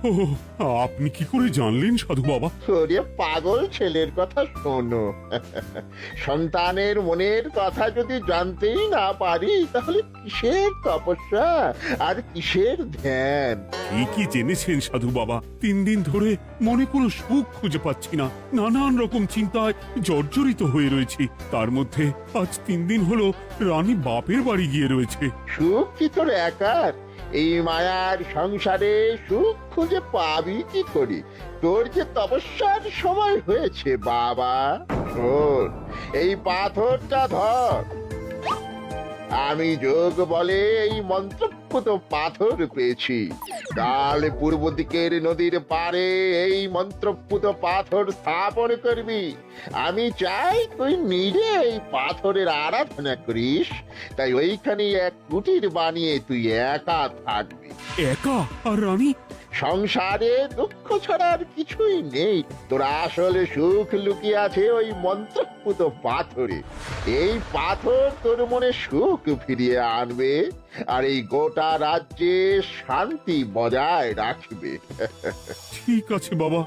ও, আপনি কি করে জানলেন সাধু বাবা? ওরে পাগল ছেলের কথা শোনো। সন্তানের মনের কথা যদি জানতেই না পারি তাহলে কিসের তপস্যা আর কিসের ধ্যান? কি জেনেছেন সাধু বাবা? 3 দিন ধরে মনে কোনো সুখ খুঁজে পাচ্ছি না, নানান রকম চিন্তায় জর্জরিত হয়ে রয়েছি। তার মধ্যে আজ 3 দিন হলো রানী বাপের বাড়ি গিয়ে রয়েছে। সুখ কি তোর একার? এই মায়ার সংসারে সুখ খুঁজে পাবি কি করি? তোর যে তপস্যার সময় হয়েছে বাবা। শোন, এই পাথরটা ধর। আমি যোগ বলে এই মন্ত্রপুত পাথর পেয়েছি। কাল পূর্ব দিকের নদীর পারে এই মন্ত্রপুত পাথর স্থাপন করবি। আমি চাই তুই নিজে এই পাথরের আরাধনা করিস। তাই ওইখানে এক কুটির বানিয়ে তুই একা থাকবি। একা? আর রানী? সংসারে দুঃখ ছাড়ার কিছুই নেই। তোর আসলে সুখ লুকিয়ে আছে ওই মন্ত্রপুত পাথরে। এই পাথর তোর মনে সুখ ফিরিয়ে আনবে আর এই গোটা রাজ্যে শান্তি বজায় রাখবে। ঠিক আছে বাবা।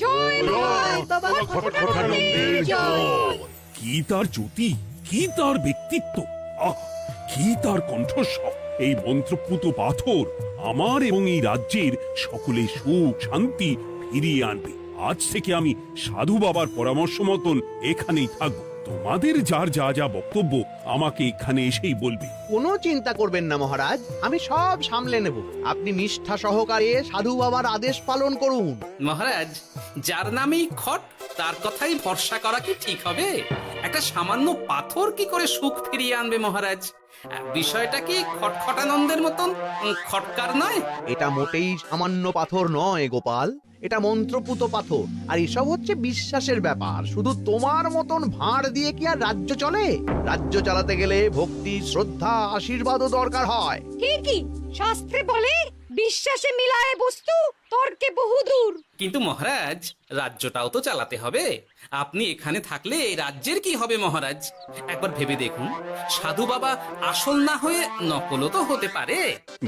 জয় বাবা খটখটানন্দের জয়। কি তার জ্যোতি, কি তার ব্যক্তিত্ব, আহ, কি তার কণ্ঠস্বর! এই মন্ত্রপুত পাথর আমার এবং এই রাজ্যের সকলে সুখ শান্তি ফিরিয়ে আনবে। আজ থেকে আমি সাধু বাবার পরামর্শ মতন এখানেই থাকবো। তোমাদের যার যা যা বক্তব্য আমাকে এখানে এসেই বলবে। কোনো চিন্তা করবেন না মহারাজ, আমি সব সামলে নেব। আপনি নিষ্ঠা সহকারে সাধু বাবার আদেশ পালন করুন। মহারাজ, যার নামেই খট তার কথাই ভরসা করা কি ঠিক হবে? একটা সামান্য পাথর কি করে সুখ ফিরিয়ে আনবে মহারাজ? বিষয়টা কি খটখটানন্দের মতন খটকার নয়? এটা মোটেই সামান্য পাথর নয় গোপাল, এটা মন্ত্রপুত পাথর। আর এসব হচ্ছে বিশ্বাসের ব্যাপার। শুধু তোমার মতন ভাঁড় দিয়ে কি আর রাজ্য চলে? রাজ্য চালাতে গেলে ভক্তি, শ্রদ্ধা, আশীর্বাদও দরকার হয়। কি শাস্ত্রে বলে বিশ্বাসে মিলায় বস্তু তর্কে বহুদূর। কিন্তু মহারাজ, রাজ্যটাও তো চালাতে হবে। আপনি এখানে থাকলে এই রাজ্যের কি হবে মহারাজ? একবার ভেবে দেখুন, সাধু বাবা আসল না হয়ে নকলও তো হতে পারে।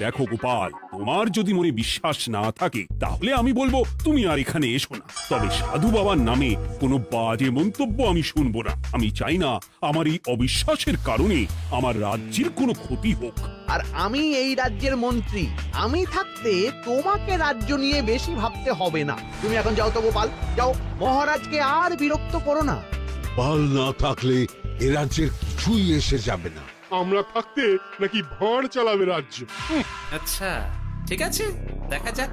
দেখো গোপাল, তোমার যদি মনে বিশ্বাস না থাকে তাহলে আমি বলবো তুমি আর এখানে এসো না। তবে সাধু বাবার নামে কোনো বাজে মন্তব্য আমি শুনবো না। আমি চাই না আমার এই অবিশ্বাসের কারণে আমার রাজ্যের কোনো ক্ষতি হোক। আর আমি এই রাজ্যের মন্ত্রী, আমি থাকতে তোমাকে রাজ্য নিয়ে বেশি ভাবতে হবে না। তুমি এখন যাও তো গোপাল, যাও। মহারাজকে আর বিরক্ত করো না। পাল না থাকলে এ রাজ্যের কিছুই এসে যাবে না। আমরা থাকতে নাকি ভাঁড় চালাবে রাজ্য? আচ্ছা, ঠিক আছে, দেখা যাক।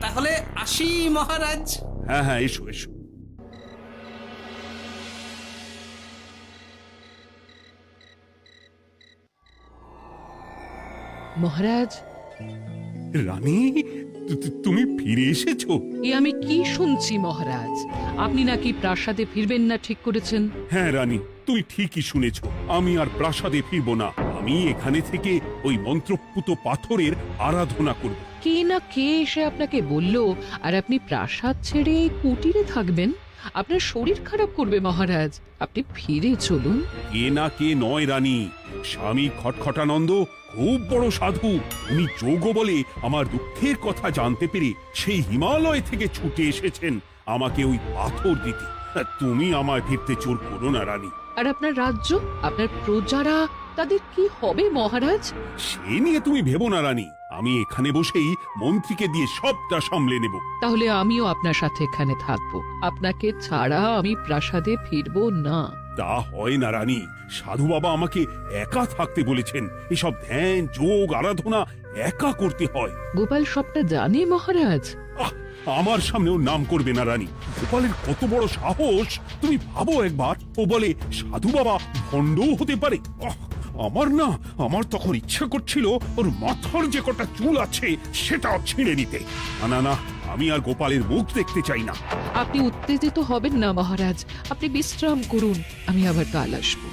তাহলে আসি মহারাজ। হ্যাঁ হ্যাঁ, এসো এসো। মহারাজ, রানী, তুমি ফিরে এসেছো? এ আমি কি শুনছি মহারাজ? আপনি নাকি প্রাসাদে ফিরবেন না ঠিক করেছেন? হ্যাঁ রানী, তুমি ঠিকই শুনেছো। আমি আর প্রাসাদে ফিরবো না। আমি এখানে থেকে ওই মন্ত্রপুত পাথরের আরাধনা করব। কে না কে এসে আপনাকে বলল আর আপনি প্রাসাদ ছেড়ে এই কুটিরে থাকবেন? আপনার শরীর খারাপ করবে মহারাজ, আপনি ফিরে চলুন। কে না কে নয় রানী, স্বামী খটখটানন্দ খুব বড় সাধু। উনি যোগ বলে আমার দুঃখের কথা জানতে পেরে সেই হিমালয় থেকে ছুটে এসেছেন আমাকে ওই পাথর দিতে। তুমি আমায় ফিরতে জোর করো না রানী। আর আপনার রাজ্য, আপনার প্রজারা, তাদের কি হবে মহারাজ? সে নিয়ে তুমি ভেবো না রানী, আমি এখানে বসেই মন্ত্রীকে দিয়ে সবটা সামলে নেব। তাহলে আমিও আপনার সাথে এখানে থাকবো। আপনাকে ছাড়া আমি প্রাসাদে ফিরবো না। তা হয় না রানী, সাধু বাবা আমাকে একা থাকতে বলেছেন। এসব ধ্যান যোগ আরাধনা একা করতে হয়। গোপাল সবটা জানে মহারাজ। আহ, আমার সামনেও নাম করবে না রানী। গোপালের কত বড় সাহস তুমি ভাবো একবার। ও বলে সাধু বাবা ভণ্ডও হতে পারে। আমার তখন ইচ্ছা করছিল ওর মাথার যে কটা চুল আছে সেটাও ছিঁড়ে নিতে। না না, আমি আর গোপালের মুখ দেখতে চাই না। আপনি উত্তেজিত হবেন না মহারাজ, আপনি বিশ্রাম করুন, আমি আবার কাল আসবো।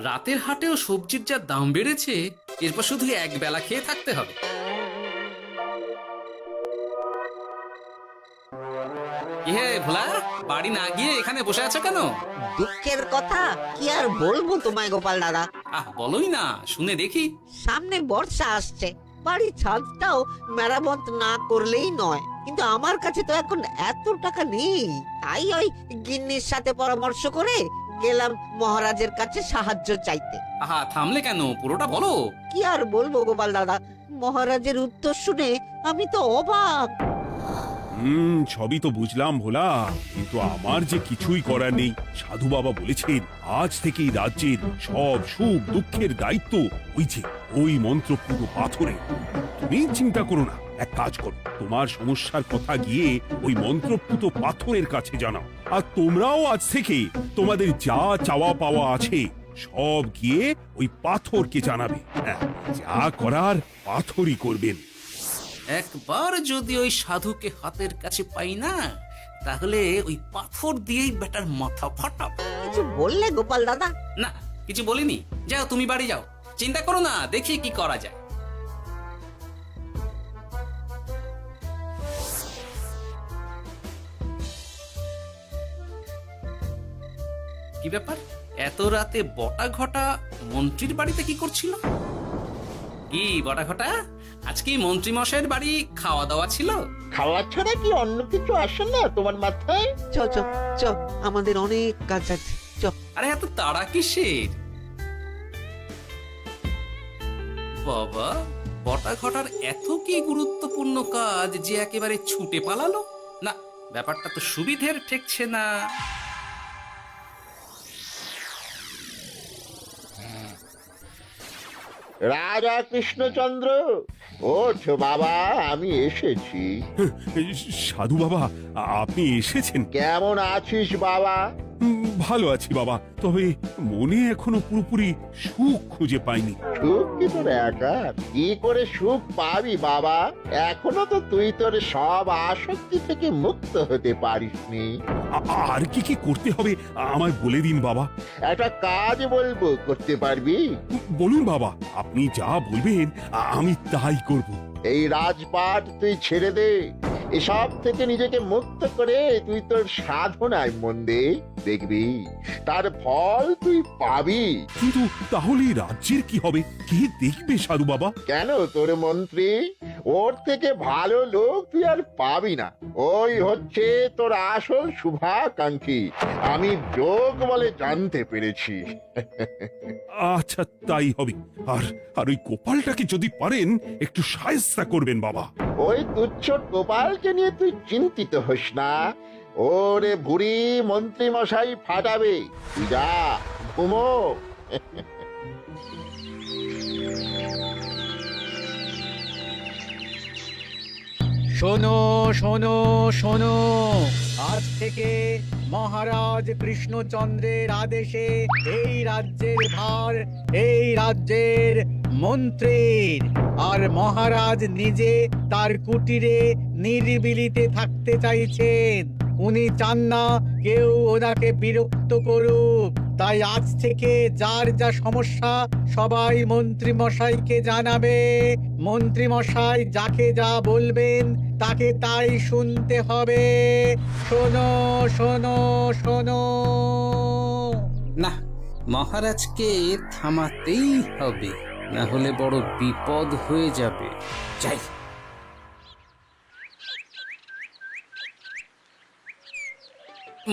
রাতের হাটেও সবজির যা দাম বেড়েছে, এরপর শুধু এক বেলা খেয়ে থাকতে হবে। কি হে ভোলা, বাড়ি না গিয়ে এখানে বসে আছো কেন? দুঃখের কথা কি আর বলবো তোমায় গোপাল দাদা। বলোই না, শুনে দেখি। সামনে বর্ষা আসছে, বাড়ির ছাদটাও মেরামত না করলেই নয়। কিন্তু আমার কাছে তো এখন এত টাকা নেই, তাই ওই গিন্নির সাথে পরামর্শ করে গেলাম মহারাজের কাছে সাহায্য চাইতে। থামলে কেন, পুরোটা বলো। কি আর বলবো গোপাল দাদা, মহারাজের উত্তর শুনে আমি তো অবাক। সবই তো বুঝলাম ভোলা, কিন্তু আমার যে কিছুই করার নেই। সাধু বাবা বলেছেন আজ থেকেই রাজ্যের সব সুখ দুঃখের দায়িত্ব ওই মন্ত্রপুত পাথরে। তুমি চিন্তা করো না, এক কাজ করো, তোমার সমস্যার কথা গিয়ে ওই মন্ত্রপুত পাথরের কাছে জানাও। আর তোমরাও আজ থেকে তোমাদের যা চাওয়া পাওয়া আছে সব গিয়ে ওই পাথরকে জানাবে। যা করার পাথরই করবেন। একবার যদি ওই সাধুকে হাতের কাছে পাই না, তাহলে ওই পাথর দিয়েই বেটার মাথা ফাটাবো। কিছু বললে গোপাল দাদা? না, কিছু বলিনি। যাও, তুমি বাড়ি যাও, চিন্তা করো না, দেখি কি করা যায়। কি ব্যাপার, এত রাতে বটা ঘটা মন্ত্রীর বাড়িতে কি করছিল? কি বটা ঘটা, আজকে মন্ত্রী মশাইয়ের বাড়ি খাওয়া দাওয়া ছিল? খাওয়া ছাড়া কি অন্য কিছু আসে না তোমার মাথায়? চ চ চ, আমাদের অনেক কাজ আছে, চ। আরে এত তাড়া কিসের? বাবা, বটা ঘটার এত কি গুরুত্বপূর্ণ কাজ যে একেবারে ছুটে পালালো? না, ব্যাপারটা তো সুবিধের ঠেকছে না। রাজা কৃষ্ণচন্দ্র, ওঠ বাবা, আমি এসেছি। সাধু বাবা, আপনি এসেছেন? কেমন আছিস বাবা? ভালো আছি বাবা, তবে মনে এখনো পুরোপুরি সুখ খুঁজে পাইনি। সুখ কি তোর একা? কি করে সুখ পাবি বাবা? এখনো তো তুই তোর সব আসক্তি থেকে মুক্ত হতে পারিসনি। আর কি কি করতে হবে আমায় বলে দিন বাবা। একটা কাজ বলবো, করতে পারবি? বলুন বাবা, আপনি যা বলবেন আমি তাই করব। এই রাজপাট তুই ছেড়ে দে, এসব থেকে নিজেকে মুক্ত করে তুই তোর সাধনায় মন দে, দেখবি তার ফল তুই পাবি। কিন্তু তাহলে রাজ্যের কি হবে? কে দেখবে সাধু বাবা? কেন, তোর মন্ত্রী? ওর থেকে ভালো লোক তুই আর পাবি না। ওই হচ্ছে তোর আসল শুভাকাঙ্ক্ষী, আমি যোগ বলে জানতে পেরেছি। আচ্ছা, তাই হবে। আর আর ওই গোপালটাকে যদি পারেন একটু সাহায্য করবেন বাবা। ওই তুচ্ছ গোপালকে নিয়ে তুই চিন্তিত হোস না, ওরে বুড়ি মন্ত্রী মশাই ফাটাবে। তুই যা, ঘুমো। শোনো শোনো শোনো, আজ থেকে মহারাজ কৃষ্ণচন্দ্রের আদেশে এই রাজ্যের ভার এই রাজ্যের মন্ত্রীর। আর মহারাজ নিজে তার কুটিরে নিরিবিলিতে থাকতে চাইছেন। উনি চান না কেউ ওনাকে বিরক্ত করুক। তাই আজ থেকে যার যা সমস্যা সবাই মন্ত্রী মশাইকে জানাবে। মন্ত্রী মশাই যাকে যা বলবেন তাকে তাই শুনতে হবে। শোনো শোনো শোনো। না, মহারাজকে থামাতেই হবে, না হলে বড় বিপদ হয়ে যাবে। যাই।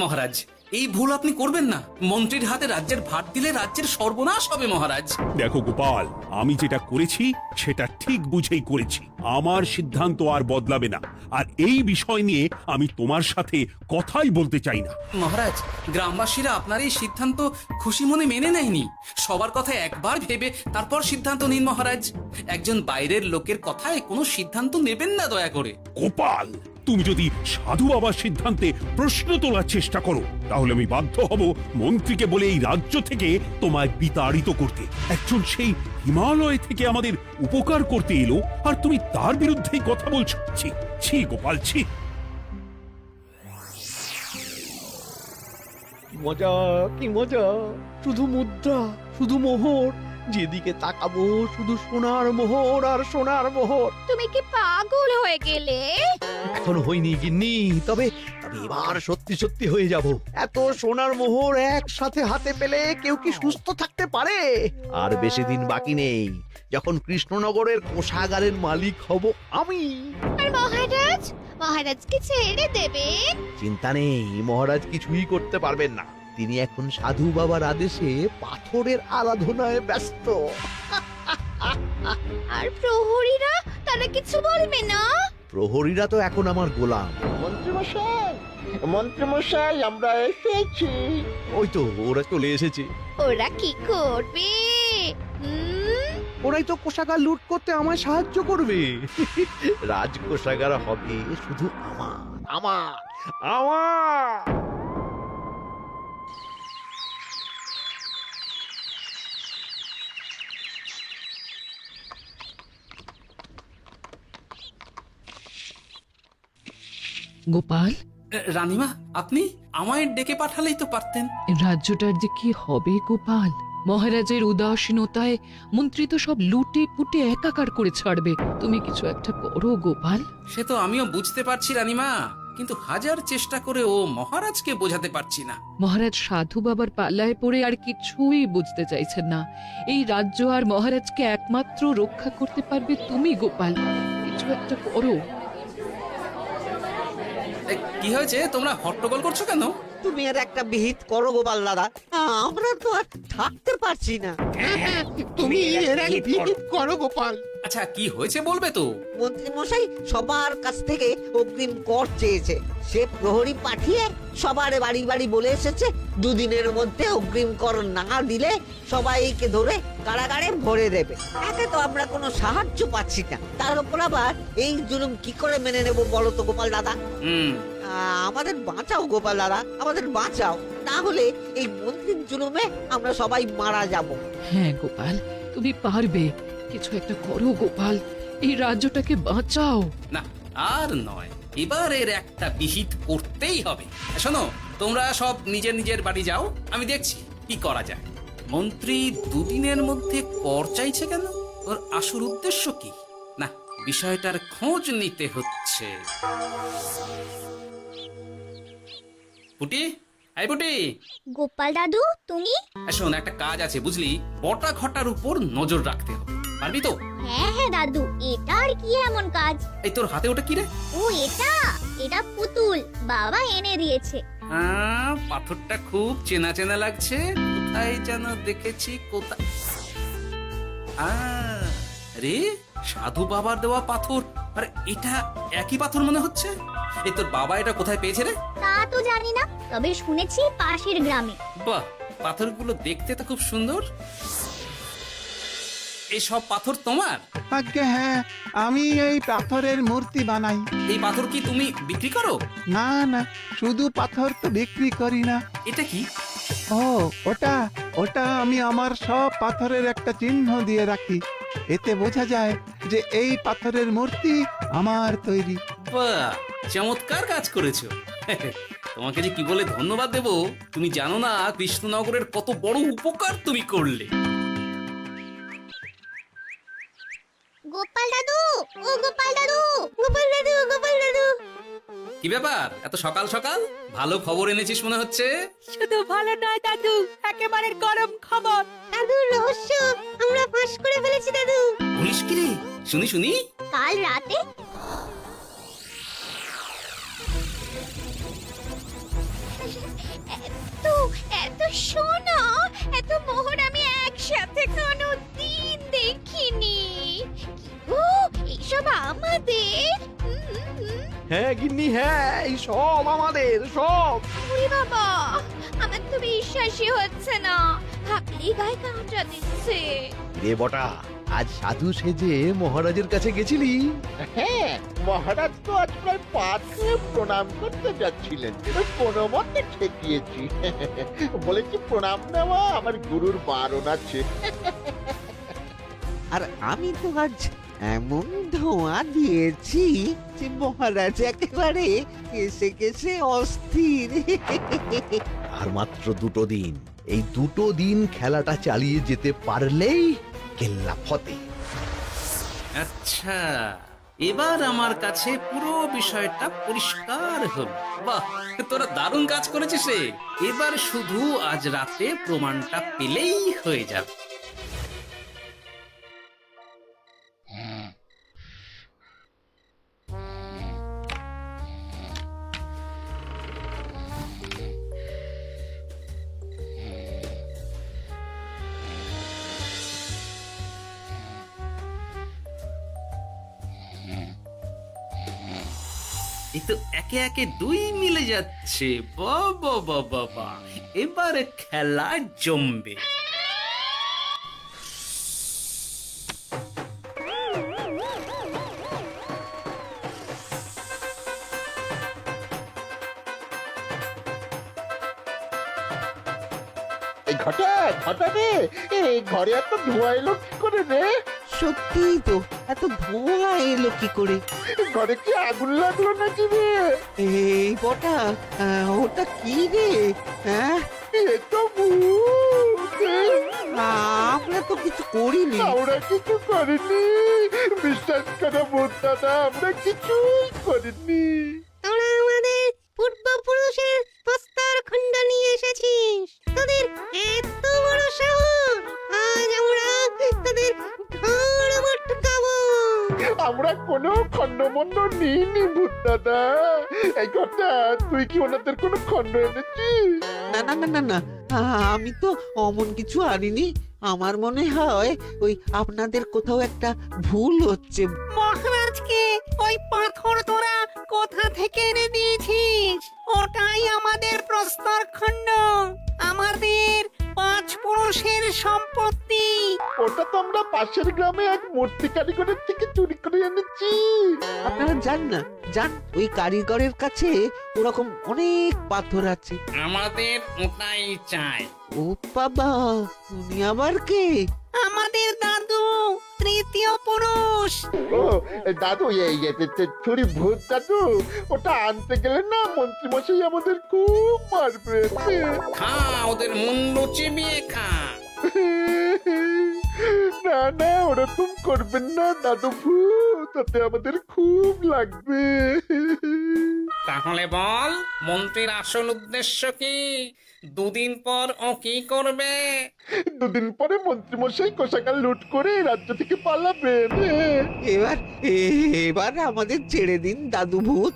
মহারাজ, এই ভুল আপনি করবেন না। মন্ত্রীর হাতে রাজ্যের ভার দিলে রাজ্যের সর্বনাশ হবে মহারাজ। দেখো গোপাল, আমি যেটা করেছি সেটা ঠিক বুঝেই করেছি। আমার সিদ্ধান্ত আর বদলাবে না। আর এই বিষয় নিয়ে আমি তোমার সাথে কথাই বলতে চাই না। মহারাজ, গ্রামবাসীরা আপনার এই সিদ্ধান্ত খুশি মনে মেনে নেয়নি। সবার কথা একবার ভেবে তারপর সিদ্ধান্ত নিন মহারাজ। একজন বাইরের লোকের কথায় কোনো সিদ্ধান্ত নেবেন না দয়া করে। গোপাল, তুমি যদি সাধু বাবার সিদ্ধান্তে প্রশ্ন তোলার চেষ্টা করো তাহলে আমি বাধ্য হব মন্ত্রীকে বলে এই রাজ্য থেকে তোমায় বিতাড়িত করতে। একজন সেই হিমালয় থেকে আমাদের উপকার করতে এলো আর তুমি তার বিরুদ্ধেই কথা বলছো। ছি ছি গোপাল, ছি। মজা, কি মজা! শুধু মুদ্রা, শুধু মোহর, যেদিকে তাকাবো শুধু সোনার মোহর আর সোনার মোহর। তুমি কি পাগল হয়ে গেলে? এখন হইনি গিন্নি, তবে তবে এবার সত্যি সত্যি হয়ে যাব। এত সোনার মোহর একসাথে হাতে পেলে কেউ কি সুস্থ থাকতে পারে? আর বেশি দিন বাকি নেই যখন কৃষ্ণনগরের কোষাগারের মালিক হব আমি। আর মহারাজ, মহারাজকে ছেড়ে দেবেন? চিন্তা নেই, মহারাজ কিছুই করতে পারবেন না। তিনি এখন সাধু বাবার আদেশে পাথরের আরাধনায় ব্যস্ত। আর প্রহরীরা, তারা কিছু বলবে না? প্রহরীরা তো এখন আমার গোলাম। মন্ত্রীমশাই, মন্ত্রীমশাই, আমরা এসেছি। ওই তো ওরা চলে এসেছে। ওরা কি করবে? ওরাই তো কোষাগার লুট করতে আমায় সাহায্য করবে। রাজ কোষাগার হবে শুধু আমার, আমার, আমার। গোপাল, রানীমা, আপনি আমায় ডেকে পাঠালেই তো পারতেন। রাজ্যটার যে কি হবে গোপাল? মহারাজের উদাসীনতায় মন্ত্রী তো সব লুটে পুটে একাকার করে ছাড়বে। তুমি কিছু একটা করো গোপাল। সে তো আমিও বুঝতে পারছি রানীমা, কিন্তু হাজার চেষ্টা করে ও মহারাজকে বোঝাতে পারছি না। মহারাজ সাধু বাবার পাল্লায় পড়ে আর কিছুই বুঝতে চাইছেন না। এই রাজ্য আর মহারাজকে একমাত্র রক্ষা করতে পারবে তুমি গোপাল। কিছু একটা করো। কি হয়েছে? তোমরা হট্টগোল করছো কেন? তুমি আর একটা বিহিত করো গোপাল দাদা, আমরা তো আর থাকতে পারছি না। তুমি এর এক বিহিত করো গোপাল। আচ্ছা, কি হয়েছে বলবে তো? মন্ত্রী মশাই সবার কাছ থেকে অগ্রিম কর চেয়েছে। সে প্রহরী পাঠিয়ে সবার বাড়ি বাড়ি বলে এসেছে দুদিনের মধ্যে অগ্রিম কর না দিলে সবাইকে ধরে কারাগারে ভরে দেবে। এতে তো আমরা কোনো সাহায্য পাচ্ছি না। তার উপর আবার এই জুলুম কি করে মেনে নেব বলো তো গোপাল দাদা? আমাদের বাঁচাও গোপাল দাদা, আমাদের বাঁচাও, না হলে এই মন্ত্রীর জুলুমে আমরা সবাই মারা যাব। হ্যাঁ গোপাল, তুমি পারবে। কিছু একটা করো গোপাল, এই রাজ্যটাকে বাঁচাও। না, আর নয়, এবার এর একটা বিহিত করতেই হবে। শোনো, তোমরা সব নিজের নিজের বাড়ি যাও, আমি দেখছি কি করা যায়। মন্ত্রী দুদিনের মধ্যে কর চাইছে কেন? ওর আসল উদ্দেশ্য কি? না, বিষয়টার খোঁজ নিতে হচ্ছে। পুটি, এই পুটি। গোপাল দাদু, তুমি? শোন, একটা কাজ আছে বুঝলি, বটা ঘটার উপর নজর রাখতে হবে। পারবি তো? হ্যাঁ হ্যাঁ দাদু, এটা আর কি এমন কাজ? এই তোর হাতে ওটা কি রে? ও এটা, এটা পুতুল, বাবা এনে দিয়েছে। পাথরটা খুব চেনা চেনা লাগছে, কোথায় যেন দেখেছি। কোথায়? রে, সাধু বাবার দেওয়া পাথর। আরে এটা একই পাথর মনে হচ্ছে। এই তোর বাবা এটা কোথায় পেয়েছে রে? তা তো জানি না, তবে শুনেছি পাশের গ্রামে। বাহ, পাথরগুলো দেখতে তো খুব সুন্দর। এই সব পাথর তোমার? আজ্ঞে হ্যাঁ, আমি এই পাথরের মূর্তি বানাই। এই পাথর কি তুমি বিক্রি করো? না না, শুধু পাথর তো বিক্রি করি না। এটা কি? ও ওটা, ওটা আমি আমার সব পাথরের একটা চিহ্ন দিয়ে রাখি। এতে বোঝা যায় যে এই পাথরের মূর্তি আমার তৈরি। বাহ, চমৎকার কাজ করেছো। তোমাকে যে কি বলে ধন্যবাদ দেব তুমি জানো না। কৃষ্ণনগরের কত বড় উপকার তুমি করলে। গোপাল দাদু, ও গোপাল দাদু, গোপাল দাদু, গোপাল দাদু। কি ব্যাপার, এত সকাল সকাল? ভালো খবর এনেছিস মনে হচ্ছে। শুধু ভালো নয় দাদু, একেবারে গরম খবর। দাদু, রহস্য আমরা ফাঁস করে ফেলেছি দাদু। বলিস কি রে? শুনি শুনি। কাল রাতে এত সোনা, এত মোহর আমি একসাথে কোনোদিন দেখিনি। ও, এইসব আমাদের? হ্যাঁ গিন্নি, হ্যাঁ, এই সব আমাদের, সব। ওরে বাবা, আমার তো বিশ্বাসই হচ্ছে না, ভাবলেই গায়ে কাঁটা দিচ্ছে। রে বটা, আজ সাধু সেজে মহারাজের কাছে গেছিলি? হ্যাঁ, মহারাজ তো আজ প্রায় পা ছুঁয়ে প্রণাম করতে যাচ্ছিলেন, কোনো মতে ঠেকিয়েছি। বলেছি প্রণাম নেওয়া আমার গুরুর বারণ আছে। আর আমি তো আজ এমন ধোঁয়া দিয়েছি যে মহারাজ একেবারে কেসে কেসে অস্থির। আর মাত্র 2 দিন, এই 2 দিন খেলাটা চালিয়ে যেতে পারলেই কেল্লা ফতে। আচ্ছা, এবার আমার কাছে পুরো বিষয়টা পরিষ্কার হলো। বাহ, তোরা দারুণ কাজ করেছিস রে। এবার শুধু আজ রাতে প্রমাণটা পেলেই হয়ে যাবে। এই তো একে একে দুই মিলে যাচ্ছে। বাবা বাবা বাবা, এবার খেলা জমবে। এই ঘটা ঘটা রে, এই ঘরে এত ধোঁয়া এলো কি করে রে? সত্যি তো, এত ধোঁয়া এলো কি করে? ঘরে কি আগুন লাগলো নাকি রে? এই বটা, ওটা কি রে? হ্যাঁ, এ তো ভূত। আমরা তো কিছু করিনি। আমরা কিছু করিনি, বিশ্বাস করো ভূত দাদা, আমরা কিছুই করিনি। তোরা আমাদের পূর্বপুরুষের প্রস্তর খণ্ড নিয়ে এসেছিস। তোদের এত বড় সাহস, আজ আমরা তোদের ঘর মটকাবো। আমরা কোনো খণ্ডমণ্ড নিইনি ভূত দাদা। এই ঘরটা তুই কি ওনাদের কোনো খণ্ড এনেছিস? না না না না না, আমি তো অমন কিছু আনিনি। আমার মনে হয় ওই আপনাদের কোথাও একটা ভুল হচ্ছে। মহারাজকে ওই পাথর তোরা কোথা থেকে এনে দিয়েছিস? ওটাই আমাদের প্রস্তর খণ্ড, আমাদের 5 পুরুষের সম্পত্তি। ওটা তো আমরা পাশের গ্রামে এক মূর্তি কারিগরের থেকে চুরি করে এনেছি। আপনারা যান না, যান, ওই কারিগরের কাছে ওরকম অনেক পাথর আছে। আমাদের ওটাই চাই। ও বাবা, উনি আবার কে? আমাদের দাদু, তৃতীয় পুরুষ। ও দাদু, এই চুরি ভূত দাদু, ওটা আনতে গেলে না মন্ত্রীমশাই আমাদের খুব মারবে। খা, ওদের মুন্ডু চিবিয়ে খা। না না, ওরকম করবেন না দাদু ভূত, তাতে আমাদের খুব লাগবে। তাহলে বল, মন্ত্রীর আসল উদ্দেশ্য কি? দুদিন পর ও কি করবে? দুদিন পরে মন্ত্রীমশাই কোষাগার লুট করে এই রাজ্য থেকে পালাবেন। এবার আমাদের ছেড়ে দিন দাদু ভূত।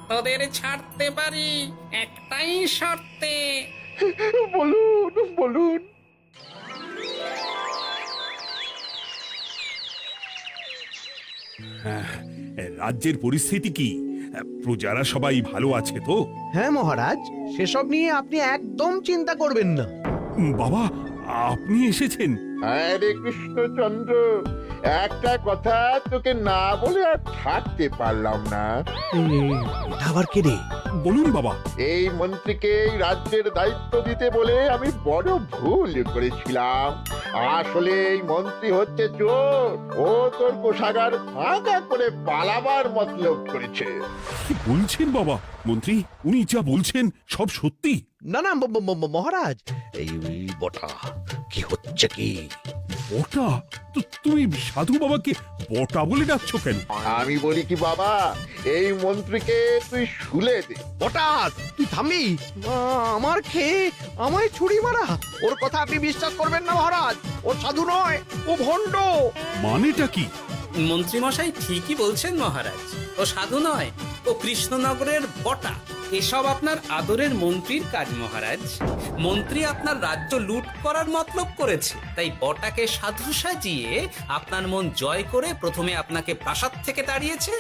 তোদের ছাড়তে পারি একটাই শর্তে। বলুন বলুন। রাজ্যের পরিস্থিতি কি? প্রজারা সবাই ভালো আছে তো? হ্যাঁ মহারাজ, সেসব নিয়ে আপনি একদম চিন্তা করবেন না। বাবা, আপনি এসেছেন? হরে কৃষ্ণচন্দ্র, একটা কথা তোকে না বলে আর থাকতে পারলাম না। আবার কে রে? বলুন বাবা। এই মন্ত্রীকে এই রাজ্যের দায়িত্ব দিতে বলে আমি বড় ভুল করেছিলাম। আসলে এই মন্ত্রী হচ্ছে চোর, ও তোর কোষাগার ফাঁকা করে পালাবার মতলব করেছে। কি বলছেন বাবা? মন্ত্রী, উনি যা বলছেন সব সত্যি? না না মহারাজ, এই বটা কি হচ্ছে কি? বটা? তুমি সাধু বাবাকে বটা বলে ডাকছো কেন? আমি বলি কি বাবা, এই মন্ত্রীকে তুই শুলে দে। বটা, তুই থামবি? আমার খেয়ে আমায় ছুরি মারা, ওর কথা আপনি বিশ্বাস করবেন না মহারাজ। ও সাধু নয়, ও ভণ্ড। মানেটা কি? মন্ত্রীমশাই ঠিকই বলছেন মহারাজ, ও সাধু নয়, ও কৃষ্ণনগরের বটা। এসব আপনার আদরের মন্ত্রীর কাজ মহারাজ। মন্ত্রী আপনার রাজ্য লুট করার মতলব করেছে, তাই বটাকে সাধু সাজিয়ে আপনার মন জয় করে প্রথমে আপনাকে প্রাসাদ থেকে তাড়িয়েছে,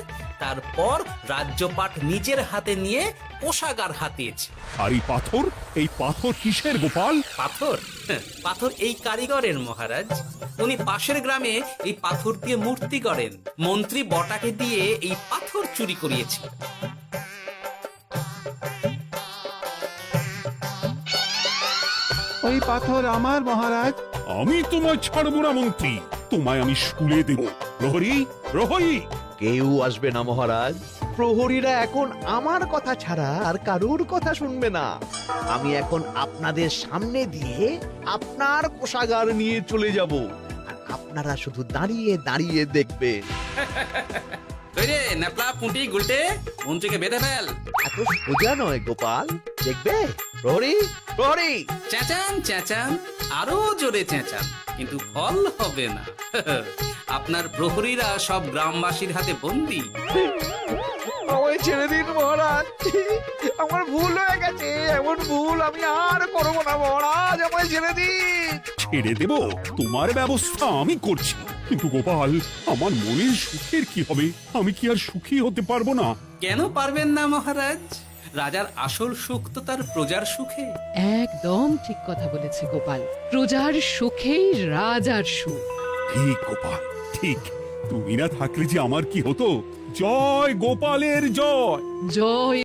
তারপর রাজ্যপাট নিজের হাতে নিয়ে কোষাগার হাতিয়েছে। আর এই পাথর? এই পাথর কিসের গোপাল? পাথর? পাথর এই কারিগরের মহারাজ। উনি পাশের গ্রামে এই পাথর দিয়ে মূর্তি করেন। মন্ত্রী বটাকে দিয়ে এই পাথর চুরি করিয়েছে। ওই পাথর আমার মহারাজ। আমি তোমায় ছাড়বো না মন্ত্রী, তোমায় আমি শুলে দেব। প্রহরী, প্রহরী! কেউ আসবে না মহারাজ। প্রহরীরা এখন আমার কথা ছাড়া আর কারুর কথা শুনবে না। আমি এখন আপনাদের সামনে দিয়ে আপনার কোষাগার নিয়ে চলে যাব, আর আপনারা শুধু দাঁড়িয়ে দাঁড়িয়ে দেখবেন। কই রে ন্যাপলা পুঁটি গুলটে মন্ত্রীকে বেঁধে ফেল। এত সোজা নয় গোপাল, দেখবে? প্রহরী, প্রহরী! চেঁচান চেঁচান, আরো জোরে চেঁচান, কিন্তু ফল হবে না। আপনার প্রহরীরা সব গ্রামবাসীর হাতে বন্দী। আমায় ছেড়ে দিন মহারাজ, আমার ভুল হয়ে গেছে, এমন ভুল আমি আর করবো না মহারাজ, আমায় ছেড়ে দিন। ছেড়ে দেব, তোমার ব্যবস্থা আমি করছি। কিন্তু গোপাল, আমার মনের সুখের কি হবে? আমি কি আর সুখী হতে পারবো না? কেন পারবেন না মহারাজ? রাজার আসল সুখ তো তার প্রজার সুখে। একদম ঠিক কথা বলেছে গোপাল, প্রজার সুখেই রাজার সুখ। ঠিক গোপাল, ঠিক। তুমি না থাকলে যে আমার কি হতো? জয় গোপালের জয়। জয়